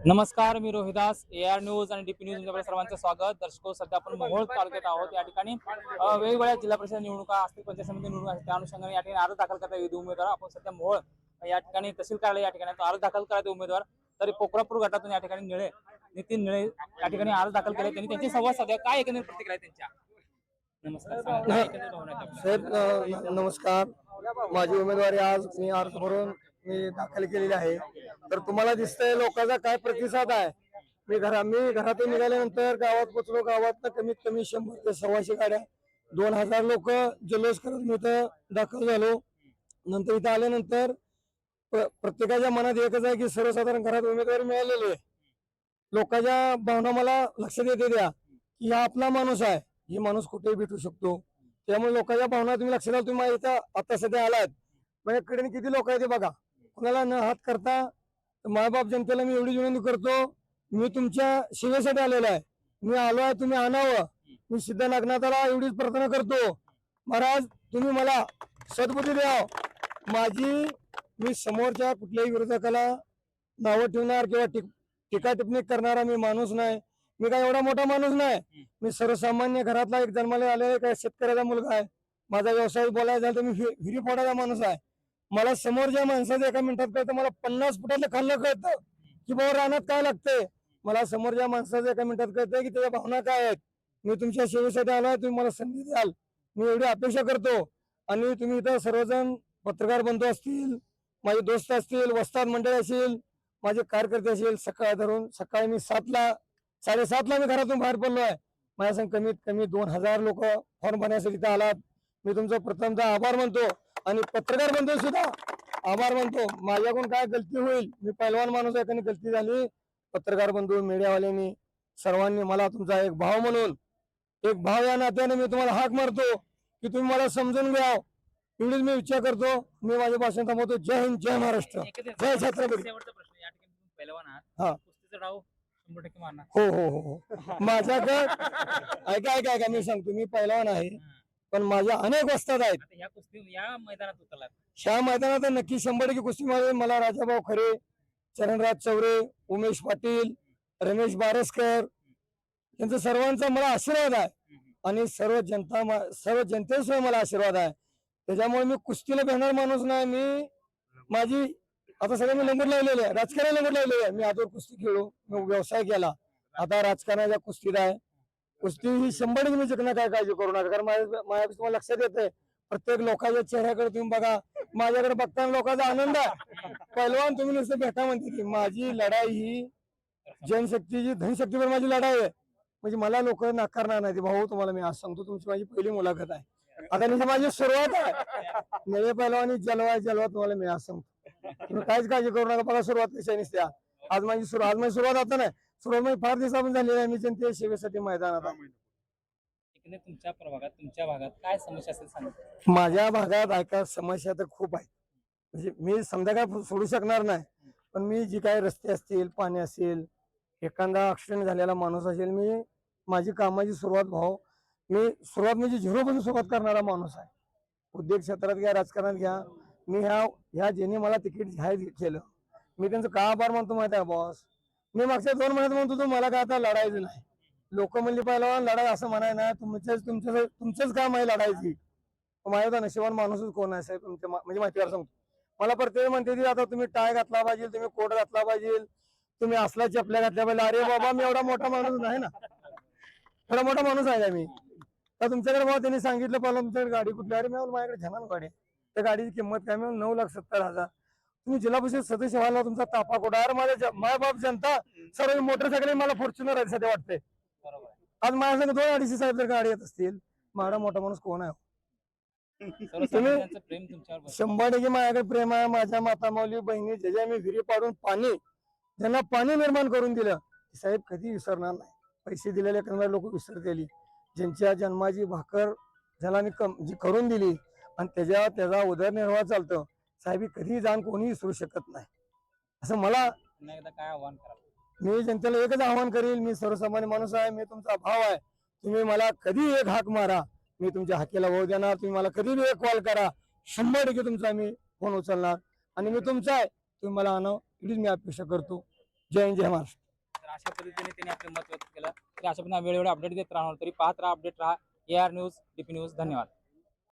नमस्कार, मी Rohidas AR news आणि DP news तुमच्याकडे सर्वांचं स्वागत. दर्शको, सध्या आपण मोहोळ तालुक्यात आहोत. या ठिकाणी वेगवेगळ्या जिल्हा परिषद निवडणुका असतील, पंचायत समिती निवडणुका असतील, त्या अनुषंगाने या ठिकाणी अर्ज दाखल करता विविध उमेदवार. आपण सध्या मोहोळ या ठिकाणी तहसील कार्यालय या ठिकाणी अर्ज दाखल करायचे उमेदवार तरी पोखरापूर गटातून या ठिकाणी नितीन निळे या ठिकाणी अर्ज दाखल केले. त्यांनी त्यांची संवाद साधला. काय एकंदरीत प्रतिक्रिया आहे त्यांच्या? नमस्कार, सांगा, काय एकंदरीत भावना आहेत आपल्या? साहेब नमस्कार. माझी उमेदवारी आज मी अर्ज भरून मी दाखल केलेली आहे. तर तुम्हाला दिसतंय लोकांचा काय प्रतिसाद आहे. मी घरातून निघाल्यानंतर गावात पोचलो. गावात कमीत कमी 100 ते 125 गाड्या, 2000 लोक जल्लोष करत मी इथं दाखल झालो. नंतर इथं आल्यानंतर प्रत्येकाच्या मनात एकच आहे की सर्वसाधारण घरात उमेदवारी मिळालेली आहे. लोकांच्या भावना मला लक्षात येते द्या की हा आपला माणूस आहे. ही माणूस कुठेही भेटू शकतो. त्यामुळे लोकांच्या भावना तुम्ही लक्षात आला. तुम्ही इथं आता सध्या आलात, माझ्याकडे किती लोक आहेत ते बघा. कुणाला न हात करता मायबाप जनतेला मी एवढी विनंती करतो, मी तुमच्या सेवेसाठी आलेलो आहे. मी आलो आहे, तुम्ही आणावं. मी सिद्ध नागनाथाला एवढीच प्रार्थना करतो, महाराज तुम्ही मला सद्बुद्धी द्या. मी समोरच्या कुठल्याही विरोधकाला नावं ठेवणार किंवा टीका टिप्पणी करणारा मी माणूस नाही. मी काय एवढा मोठा माणूस नाही. मी सर्वसामान्य घरातला एक जन्माला आलेला काय शेतकऱ्याचा मुलगा आहे. माझा व्यवसाय बोलायला झाला तर मी विहिरी फोडायचा माणूस आहे. मला समोरच्या माणसाचं एका मिनिटात कळतं. मला 50 फुटातलं खाल्लं कळतं की बाबा रानात काय लागतंय. मला समोरच्या माणसाचं एका मिनिटात कळतंय की त्याच्या भावना काय आहेत. मी तुमच्या सेवेसाठी आलोय, तुम्ही मला संधी द्याल, मी एवढी अपेक्षा करतो. आणि तुम्ही इथं सर्वजण पत्रकार बंधू असतील, माझे दोस्त असतील, वस्ताद मंडळी असतील, माझे कार्यकर्ते असतील, सकाळी मी 7:30ला मी घरातून बाहेर पडलो आहे. माझ्या संग कमीत कमी 2000 लोक फॉर्म भरण्यासाठी इथं आलात. मी तुमचा प्रथमतः आभार मानतो आणि पत्रकार बंधू सुद्धा आभार मानतो. माझ्याकडून काय गलती होईल, मी पहिलवान माणूस आहे, गलती झाली. पत्रकार बंधू, मीडियावाल्यांनी, सर्वांनी मला तुमचा एक भाव म्हणून, एक भाव या नात्याने मी तुम्हाला हाक मारतो की तुम्ही मला समजून घ्या. एवढीच मी इच्छा करतो. मी माझे भाषण थांबवतो. जय हिंद, जय महाराष्ट्र, जय छत्रपती. शेवटचा प्रश्न, या ठिकाणी तुम्ही पहिलवान आहात, हा. कुस्तीचा डाव 100% मारणार? हो हो हो हो माझ्याकडे ऐका मी सांगतो, मी पहिलवान आहे, पण माझ्या अनेक वस्ताद आहेत. आता या कुस्ती या मैदानात उतरलात, ह्या मैदानात नक्की 100% कुस्तीमध्ये मला राजाभाऊ खरे, चरणराज चौरे, उमेश पाटील, रमेश बारसकर यांचा सर्वांचा मला आशीर्वाद आहे. आणि सर्व जनतेशिवाय मला आशीर्वाद आहे. त्याच्यामुळे मी कुस्तीला भेटणार माणूस नाही. माझी आता सगळं मी लंगोट लावलेलं आहे, राजकारण लंगोट लावलेलं आहे. मी आजवर कुस्ती खेळू, मी व्यवसाय केला, आता राजकारणाच्या कुस्तीत आहे. कुस्ती ही 100% मी जिंकणार, काय काळजी करू नका. कारण माझ्या तुम्हाला लक्षात येतंय, प्रत्येक लोकांच्या चेहऱ्याकडे तुम्ही बघा, माझ्याकडे बघताना लोकांचा आनंद आहे. पहिलवान तुम्ही नुसतं भेटा म्हणते की माझी लढाई ही जनशक्तीची, धनशक्तीवर माझी लढाई आहे. म्हणजे मला लोक नाकारणार नाही. भाऊ तुम्हाला मी आज सांगतो, तुमची माझी पहिली मुलाखत आहे. आता माझी सुरुवात आहे. नवे पहिलवानी जलवा तुम्हाला मी आज सांगतो. तुम्ही काहीच काळजी करू नका. बघा सुरुवात कशा नसत्या. आज माझी सुरुवात आता नाही, सुरुवात माझी फार दिवसापासून झालेली आहे. मी जनते सेवेसाठी मैदानात आहे. तुमच्या भागात काय समस्या असेल सांगा. माझ्या भागात ऐका, समस्या तर खूप आहेत. म्हणजे मी समजा काय सोडू शकणार नाही, पण मी जी काही रस्ते असतील, पाणी असेल, एखादा ऍक्सिडेंट झालेला माणूस असेल, माझी कामाची सुरुवात मी म्हणजे 0 पासून सुरुवात करणारा माणूस आहे. उद्योग क्षेत्रात घ्या, राजकारणात घ्या, मी ह्या ज्यांनी मला तिकीट जाहीर केलं, मी त्यांचं का आभार मानतो माहिती आहे बॉस. मी मागच्या 2 महिन्यात म्हणतो तो मला काय आता लढायचं नाही. लोक म्हणली पहिला लढाई असं म्हणाय नाही, तुमचंच काम आहे लढायची. माझ्या नशिबान माणूसच कोण आहे साहेब तुमच्या, म्हणजे माहितीवर सांगतो. मला प्रत्येक म्हणते की आता तुम्ही टाय घातला पाहिजे, तुम्ही कोट घातला पाहिजे, तुम्ही असला चपल्या घातल्या पाहिजे. अरे बाबा, मी एवढा मोठा माणूस नाही ना, एवढा मोठा माणूस आहे मी. तर तुमच्याकडे बाबा त्यांनी सांगितलं पहिला तुमच्याकडे गाडी कुठली. अरे मी माझ्याकडे झनान गाडी आहे. त्या गाडीची किंमत काय? मी 9,70,000. तुम्ही जिल्हा परिषद सदस्य व्हायला तुमचा तापा कुठं? अरे माझ्या बाप जनता सर्व मोटरसायकल, मला फॉर्च्युनर आहे सध्या वाटते. आज माझ्या संग 2-250 साहेब जर गाडी येत असतील, माझा मोठा माणूस कोण आहे? तुम्ही 100% माझ्याकडे प्रेम आहे. माझ्या माता माऊली बहिणी ज्याच्या मी विहिरी पाडून ज्यांना पाणी निर्माण करून दिलं, साहेब कधी विसरणार नाही. पैसे दिलेले करणारे लोक विसरतेली. ज्यांच्या जन्माची भाकर ज्याला मी जी करून दिली आणि त्याचा उदरनिर्वाह चालतं, साहेब कधी जाण कोणी विसरू शकत नाही. असं मला काय आव्हान कराल? मी जनतेला एकच आव्हान करील, मी सर्वसामान्य माणूस आहे, मी तुमचा भाव आहे. तुम्ही मला कधी एक हाक मारा, मी तुमच्या हाकेला भाव देणार. तुम्ही मला कधी एक कॉल करा, 100% तुमचा मी फोन उचलणार. आणि मी तुमचा आहे, तुम्ही मला आणावं एवढीच मी अपेक्षा करतो. जय हिंद जय महाराष्ट्र. तर अशा पद्धतीने त्यांनी आपले मत व्यक्त केलं. तरी अशा पद्धतीने वेळोवेळी अपडेट देत राहणार. तरी पाहत राहा, अपडेट राहा. AR news, DP news. धन्यवाद.